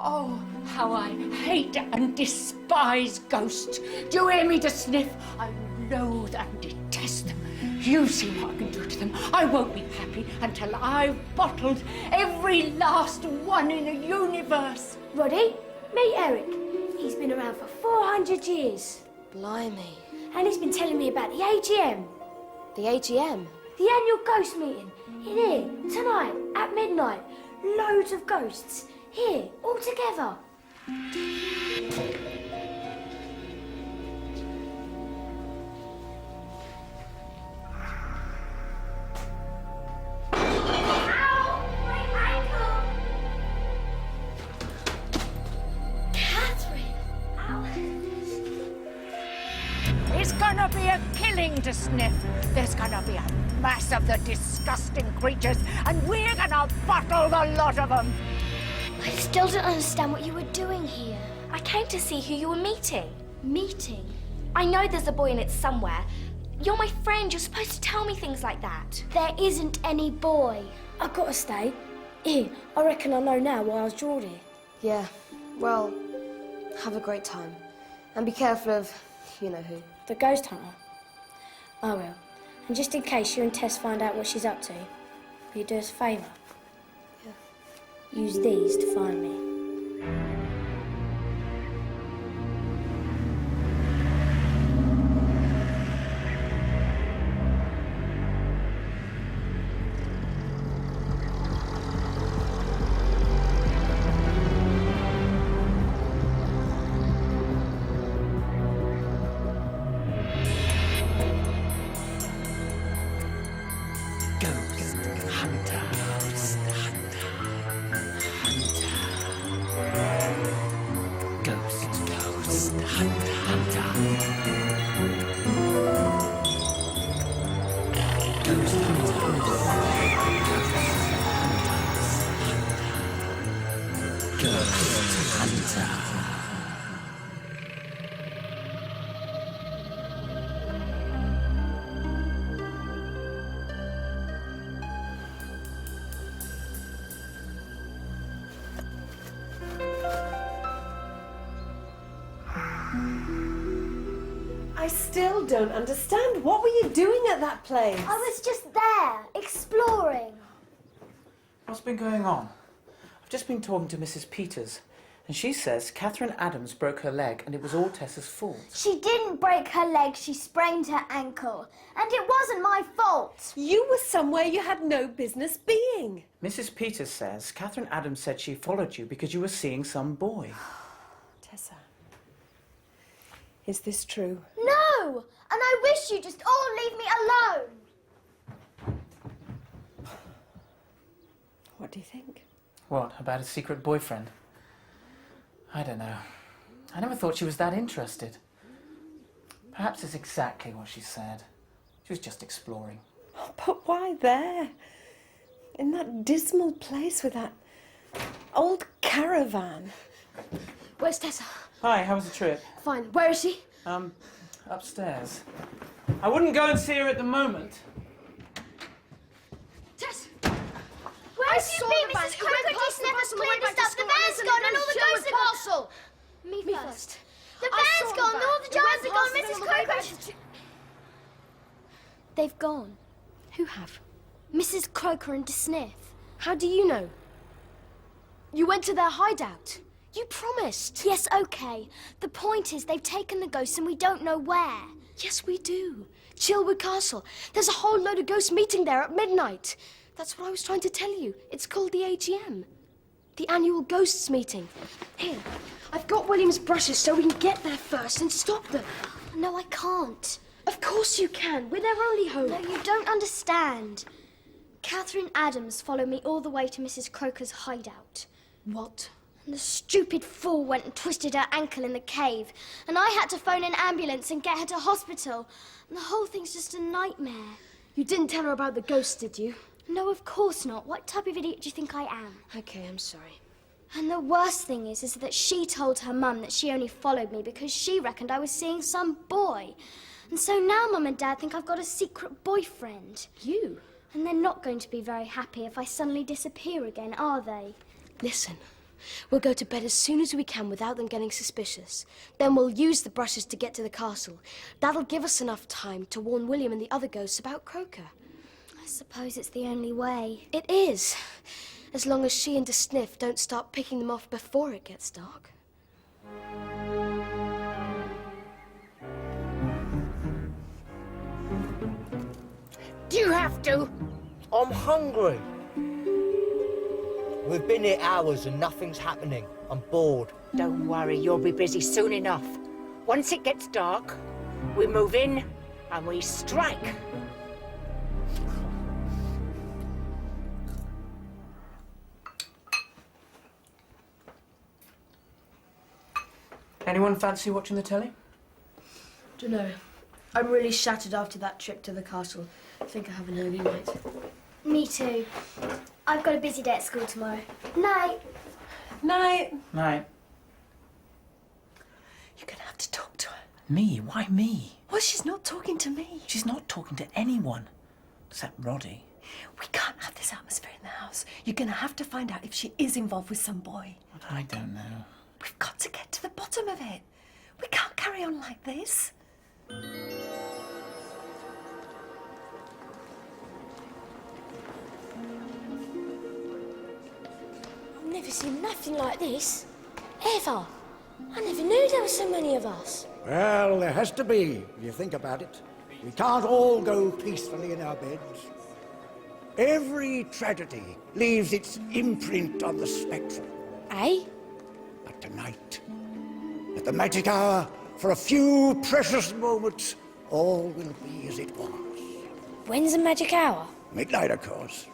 Oh, how I hate and despise ghosts. Do you hear me, to sniff? I loathe and detest them. You see what I can do to them. I won't be happy until I've bottled every last one in the universe. Roddy, meet Eric. He's been around for 400 years. Blimey. And he's been telling me about the AGM. The AGM? The annual ghost meeting. In here, tonight, at midnight. Loads of ghosts. Here, all together. Ow! My ankle! Catherine! Ow. It's gonna be a killing to sniff. There's gonna be a mass of the disgusting creatures, and we're gonna bottle the lot of them. I still don't understand what you were doing here. I came to see who you were meeting. Meeting? I know there's a boy in it somewhere. You're my friend. You're supposed to tell me things like that. There isn't any boy. I've got to stay. Here, I reckon I know now why I was drawn here. Yeah. Well, have a great time. And be careful of you know who. The ghost hunter? I will. And just in case you and Tess find out what she's up to, will you do us a favour? Use these to find me. I still don't understand. What were you doing at that place? I was just there, exploring. What's been going on? I've just been talking to Mrs. Peters, and she says Catherine Adams broke her leg and it was all Tessa's fault. She didn't break her leg, she sprained her ankle. And it wasn't my fault. You were somewhere you had no business being. Mrs. Peters says Catherine Adams said she followed you because you were seeing some boy. Tessa, is this true? No! And I wish you'd just all leave me alone. What do you think? What, about a secret boyfriend? I don't know. I never thought she was that interested. Perhaps it's exactly what she said. She was just exploring. Oh, but why there? In that dismal place with that old caravan. Where's Tessa? Hi, how was the trip? Fine. Where is she? Upstairs. I wouldn't go and see her at the moment. Tess! Where have you been, Mrs. Croker? Just never cleaned this up. The van's gone and all the ghosts are gone. Me first. The van's gone and all the jars are gone, Mrs. Croker. They've gone. Who have? Mrs. Croker and DeSniff. How do you know? You went to their hideout. You promised. Yes, okay. The point is they've taken the ghosts and we don't know where. Yes, we do. Chilwood Castle. There's a whole load of ghosts meeting there at midnight. That's what I was trying to tell you. It's called the AGM. The annual ghosts meeting. Here, I've got William's brushes so we can get there first and stop them. No, I can't. Of course you can. We're their only hope. No, you don't understand. Catherine Adams followed me all the way to Mrs. Croker's hideout. What? And the stupid fool went and twisted her ankle in the cave. And I had to phone an ambulance and get her to hospital. And the whole thing's just a nightmare. You didn't tell her about the ghosts, did you? No, of course not. What type of idiot do you think I am? Okay, I'm sorry. And the worst thing is that she told her mum that she only followed me because she reckoned I was seeing some boy. And so now Mum and Dad think I've got a secret boyfriend. You? And they're not going to be very happy if I suddenly disappear again, are they? Listen, We'll go to bed as soon as we can without them getting suspicious. Then we'll use the brushes to get to the castle. That'll give us enough time to warn William and the other ghosts about Croker. I suppose it's the only way. It is, as long as she and De Sniff don't start picking them off before it gets dark. Do you have to? I'm hungry. We've been here hours and nothing's happening. I'm bored. Don't worry, you'll be busy soon enough. Once it gets dark, we move in and we strike. Anyone fancy watching the telly? Dunno. I'm really shattered after that trip to the castle. I think I have an early night. Me too. I've got a busy day at school tomorrow. Night. Night. Night. You're going to have to talk to her. Me? Why me? Well, she's not talking to me. She's not talking to anyone. Except Roddy. We can't have this atmosphere in the house. You're going to have to find out if she is involved with some boy. But I don't know. We've got to get to the bottom of it. We can't carry on like this. I've never seen nothing like this. Ever. I never knew there were so many of us. Well, there has to be, if you think about it. We can't all go peacefully in our beds. Every tragedy leaves its imprint on the spectrum. Eh? But tonight, at the magic hour, for a few precious moments, all will be as it was. When's the magic hour? Midnight, of course.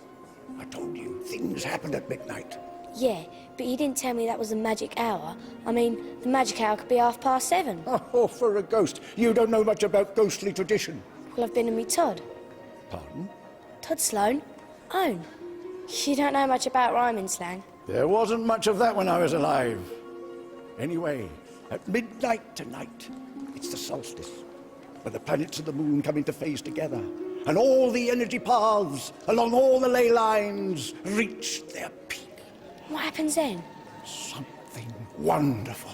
I told you, things happened at midnight. Yeah, but you didn't tell me that was the magic hour. I mean, the magic hour could be 7:30. Oh, for a ghost. You don't know much about ghostly tradition. Well, I've been to meet Todd. Pardon? Todd Sloane. Own. You don't know much about rhyming slang. There wasn't much of that when I was alive. Anyway, at midnight tonight, it's the solstice, where the planets and the moon come into phase together, and all the energy paths along all the ley lines reach their peak. What happens then? Something wonderful.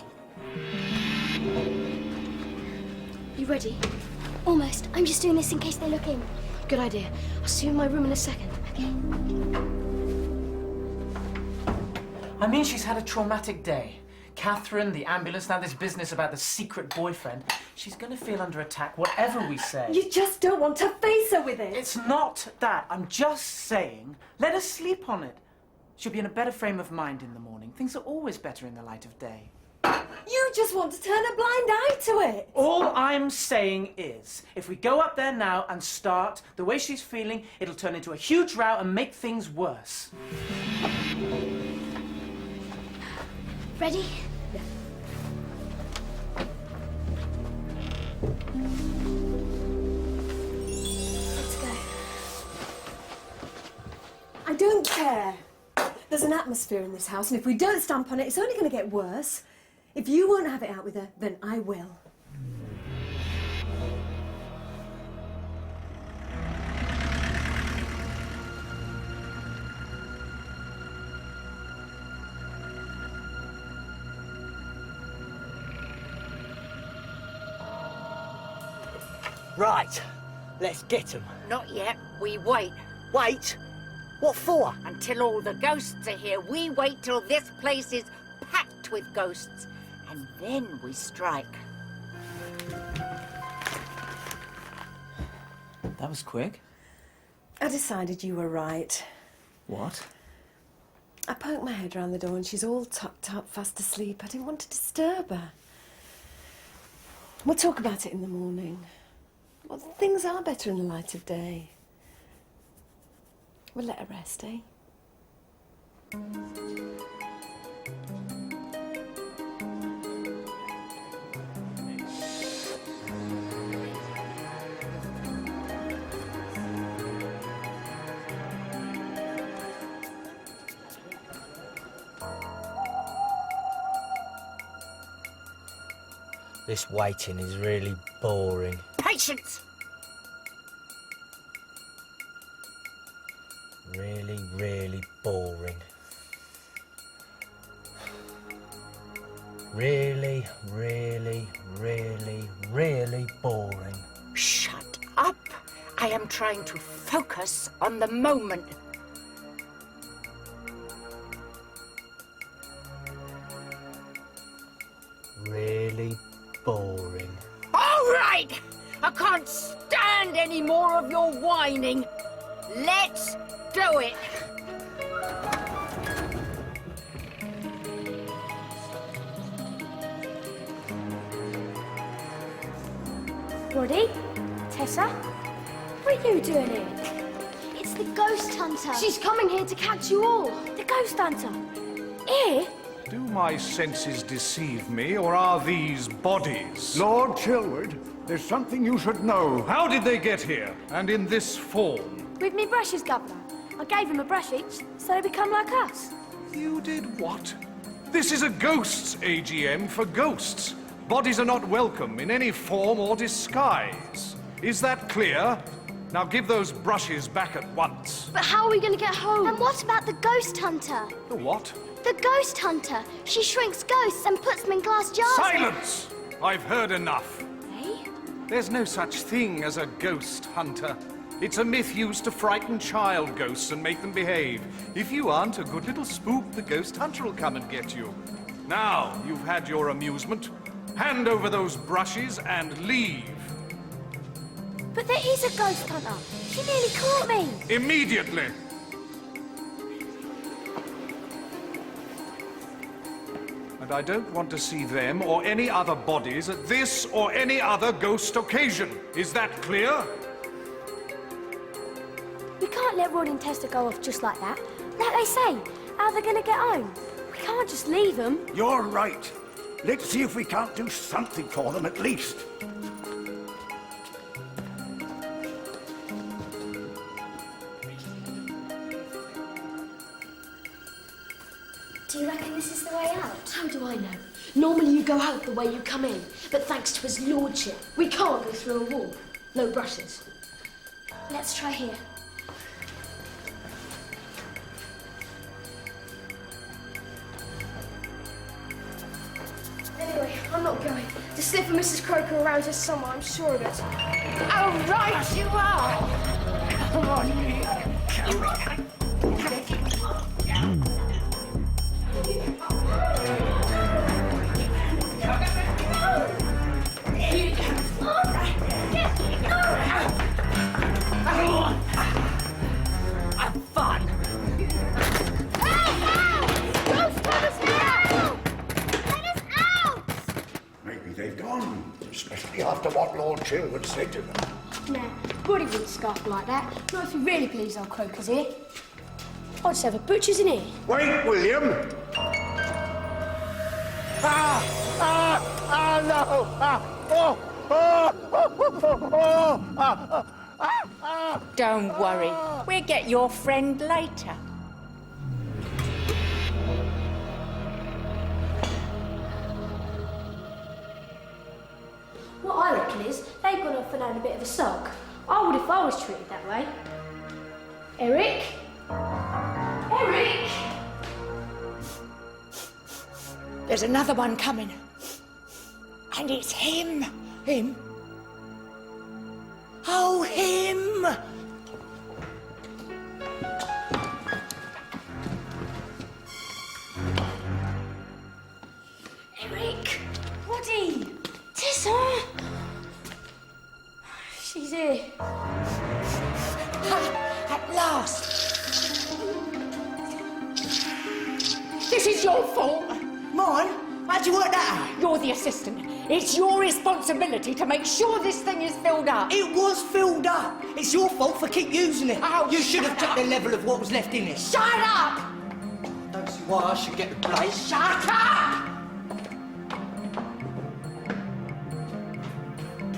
You ready? Almost. I'm just doing this in case they look in. Good idea. I'll see you in my room in a second. Okay. I mean, she's had a traumatic day. Catherine, the ambulance, now this business about the secret boyfriend. She's going to feel under attack, whatever we say. You just don't want to face her with it. It's not that. I'm just saying, let her sleep on it. She'll be in a better frame of mind in the morning. Things are always better in the light of day. You just want to turn a blind eye to it. All I'm saying is, if we go up there now and start the way she's feeling, it'll turn into a huge row and make things worse. Ready? Let's go. I don't care. There's an atmosphere in this house, and if we don't stamp on it, it's only going to get worse. If you won't have it out with her, then I will. Right, let's get them. Not yet. We wait. Wait? What for? Until all the ghosts are here, we wait till this place is packed with ghosts. And then we strike. That was quick. I decided you were right. What? I poked my head round the door and she's all tucked up, fast asleep. I didn't want to disturb her. We'll talk about it in the morning. Well, things are better in the light of day. We'll let her rest, eh? This waiting is really boring. Patience! Really, really boring. Really, really, really, really boring. Shut up. I am trying to focus on the moment. Really boring. All right! I can't stand any more of your whining. Let's do it. Roddy? Tessa? What are you doing here? It's the ghost hunter. She's coming here to catch you all. The ghost hunter? Here? Do my senses deceive me, or are these bodies? Lord Chilward, there's something you should know. How did they get here, and in this form? With me brushes, Governor. I gave him a brush each, so they become like us. You did what? This is a ghosts' AGM for ghosts. Bodies are not welcome in any form or disguise. Is that clear? Now give those brushes back at once. But how are we going to get home? And what about the ghost hunter? The what? The ghost hunter. She shrinks ghosts and puts them in glass jars. Silence! I've heard enough. Eh? There's no such thing as a ghost hunter. It's a myth used to frighten child ghosts and make them behave. If you aren't a good little spook, the ghost hunter will come and get you. Now you've had your amusement. Hand over those brushes and leave. But there is a ghost hunter. She nearly caught me. Immediately. And I don't want to see them or any other bodies at this or any other ghost occasion. Is that clear? We can't let Roddy and Tessa go off just like that. Like they say, how are they going to get home? We can't just leave them. You're right. Let's see if we can't do something for them at least. Do you reckon this is the way out? How do I know? Normally you go out the way you come in, but thanks to his lordship, we can't go through a wall. No brushes. Let's try here. Anyway, I'm not going. The Sniff and Mrs. Croker are around here somewhere, I'm sure of it. Oh, right you are. Come on, have fun. Maybe they've gone, especially after what Lord Chilward said to them. Nah, Roddy wouldn't scarf like that. Not if he really believes our Croker's here. I'll just have a butcher's in here. Wait, William! Don't worry. We'll get your friend later. What I reckon is, they've gone off and had a bit of a sock. I would if I was treated that way. Eric? Eric! There's another one coming. And it's him. Him? Oh, him! Eric! Roddy! Tessa! She's here. At last. This is your fault. Mine? How'd you work that out? You're the assistant. It's your responsibility to make sure this thing is filled up. It was filled up. It's your fault for keep using it. Oh, you should have shut checked the level of what was left in it. Shut up! Don't see why I should get the blame. Shut up!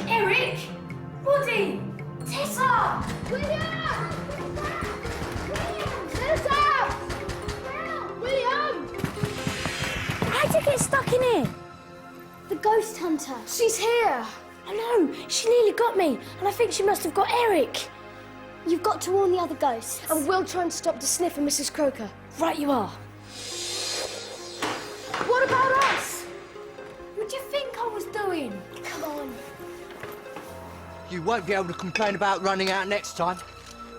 Eric! Roddy! Tessa! William! Tessa! William! How'd you get stuck in here? The ghost hunter. She's here. I know. She nearly got me, and I think she must have got Eric. You've got to warn the other ghosts. And we'll try and stop the Sniff and Mrs. Croker. Right you are. What about us? on. You won't be able to complain about running out next time.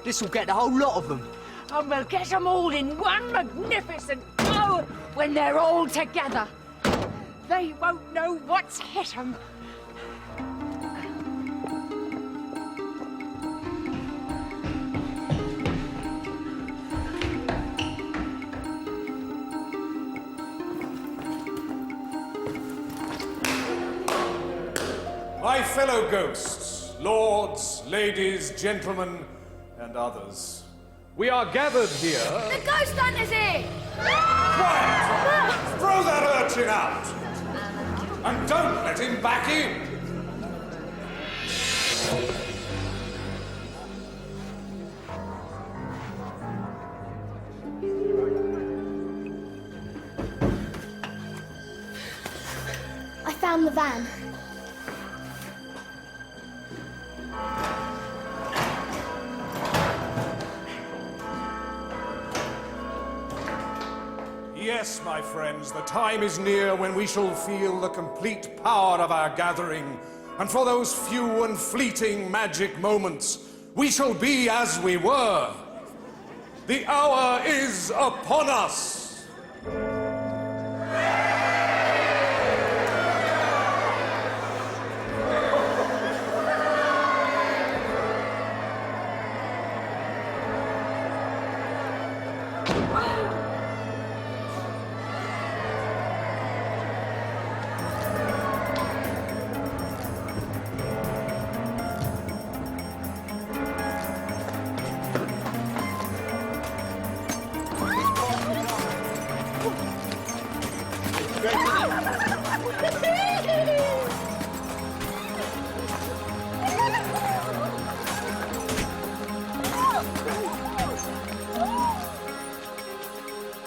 This'll get the whole lot of them. And we'll get them all in one magnificent go when they're all together. They won't know what's hit them. My fellow ghosts, lords, ladies, gentlemen, and others, we are gathered here. The ghost hunter's here! Quiet! Throw that urchin out! And don't let him back in! I found the van. Yes, my friends, the time is near when we shall feel the complete power of our gathering. And for those few and fleeting magic moments, we shall be as we were. The hour is upon us.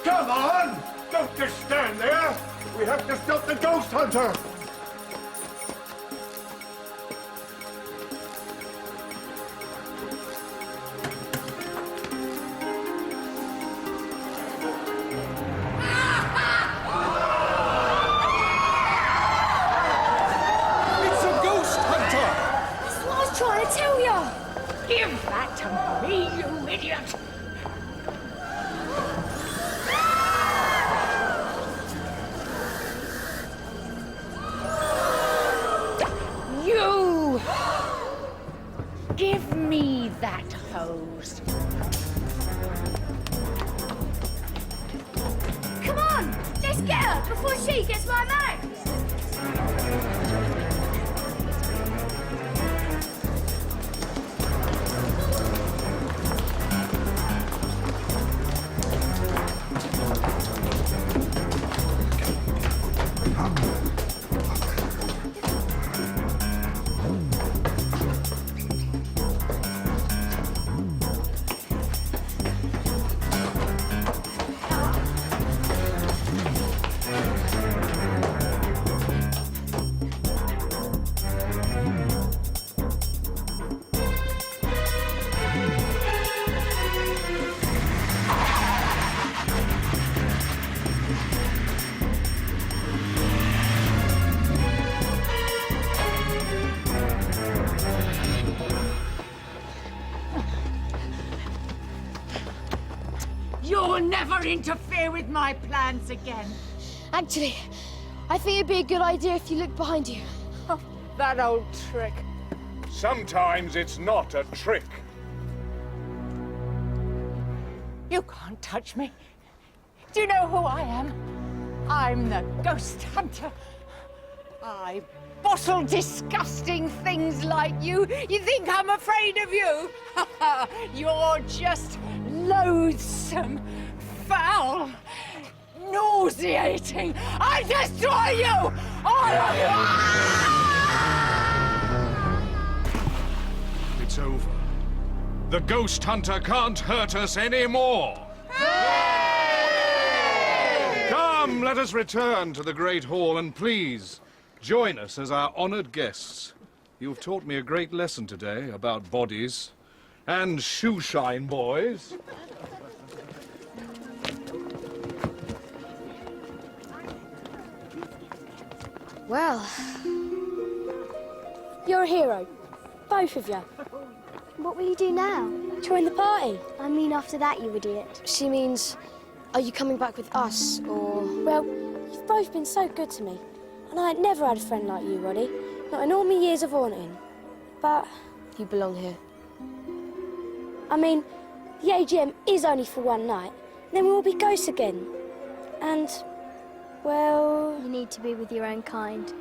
Come on! Don't just stand there! We have to stop the ghost hunter! It's a ghost hunter! That's what I was trying to tell you. Give that to me, you idiot! You! Give me that hose. Come on! Let's get her before she gets my bags! You'll never interfere with my plans again. Actually, I think it'd be a good idea if you look behind you. Oh, that old trick. Sometimes it's not a trick. You can't touch me. Do you know who I am? I'm the ghost hunter. I bottle disgusting things like you. You think I'm afraid of you? You're just loathsome, foul, nauseating. I destroy you! All of you! It's over. The ghost hunter can't hurt us anymore. Come, let us return to the Great Hall and please join us as our honored guests. You've taught me a great lesson today about bodies and shoeshine boys. Well, you're a hero. Both of you. What will you do now? Join the party. I mean after that, you idiot. She means, are you coming back with us, or... Well, you've both been so good to me. And I ain't never had a friend like you, Roddy. Not in all my years of haunting. But you belong here. I mean, the AGM is only for one night. Then we'll all be ghosts again. And, well... You need to be with your own kind.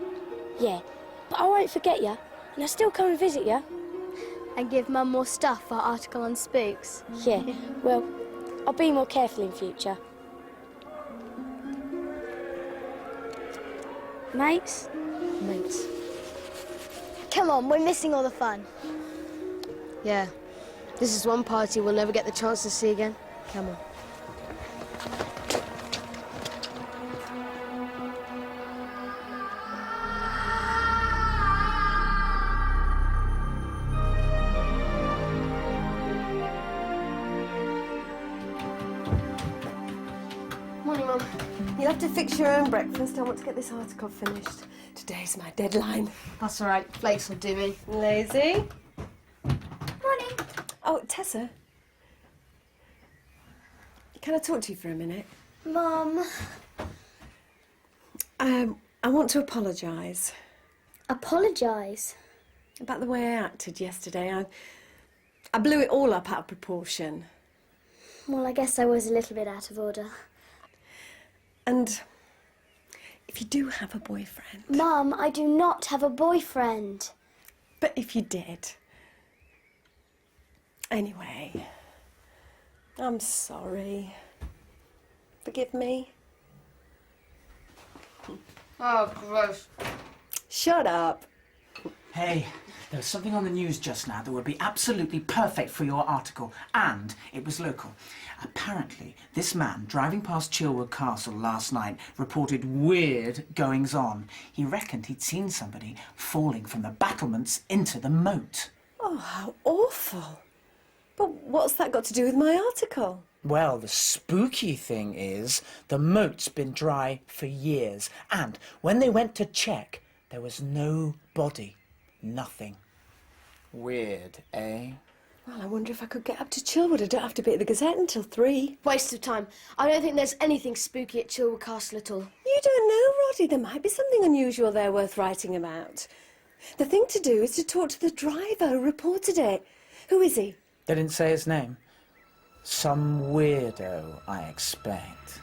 Yeah, but I won't forget you. And I'll still come and visit you. And give Mum more stuff for our article on spooks. Yeah, well, I'll be more careful in future. Mates? Mates. Come on, we're missing all the fun. Yeah. This is one party we'll never get the chance to see again. Come on. Morning, Mum. You'll have to fix your own breakfast. I want to get this article finished. Today's my deadline. That's all right. Flakes will do me. Lazy. Morning. Oh, Tessa. Can I talk to you for a minute? Mum. I want to apologise Apologise? about the way I acted yesterday. I blew it all up out of proportion. Well, I guess I was a little bit out of order. And if you do have a boyfriend... Mum, I do not have a boyfriend. But if you did... Anyway, I'm sorry. Forgive me. Oh, gross. Shut up. Hey, there was something on the news just now that would be absolutely perfect for your article, and it was local. Apparently, this man driving past Chilwood Castle last night reported weird goings-on. He reckoned he'd seen somebody falling from the battlements into the moat. Oh, how awful. But what's that got to do with my article? Well, the spooky thing is, the moat's been dry for years, and when they went to check, there was no body. Nothing. Weird, eh? Well, I wonder if I could get up to Chilwood. I don't have to be at the Gazette until 3. Waste of time. I don't think there's anything spooky at Chilwood Castle at all. You don't know, Roddy. There might be something unusual there worth writing about. The thing to do is to talk to the driver who reported it. Who is he? They didn't say his name. Some weirdo, I expect.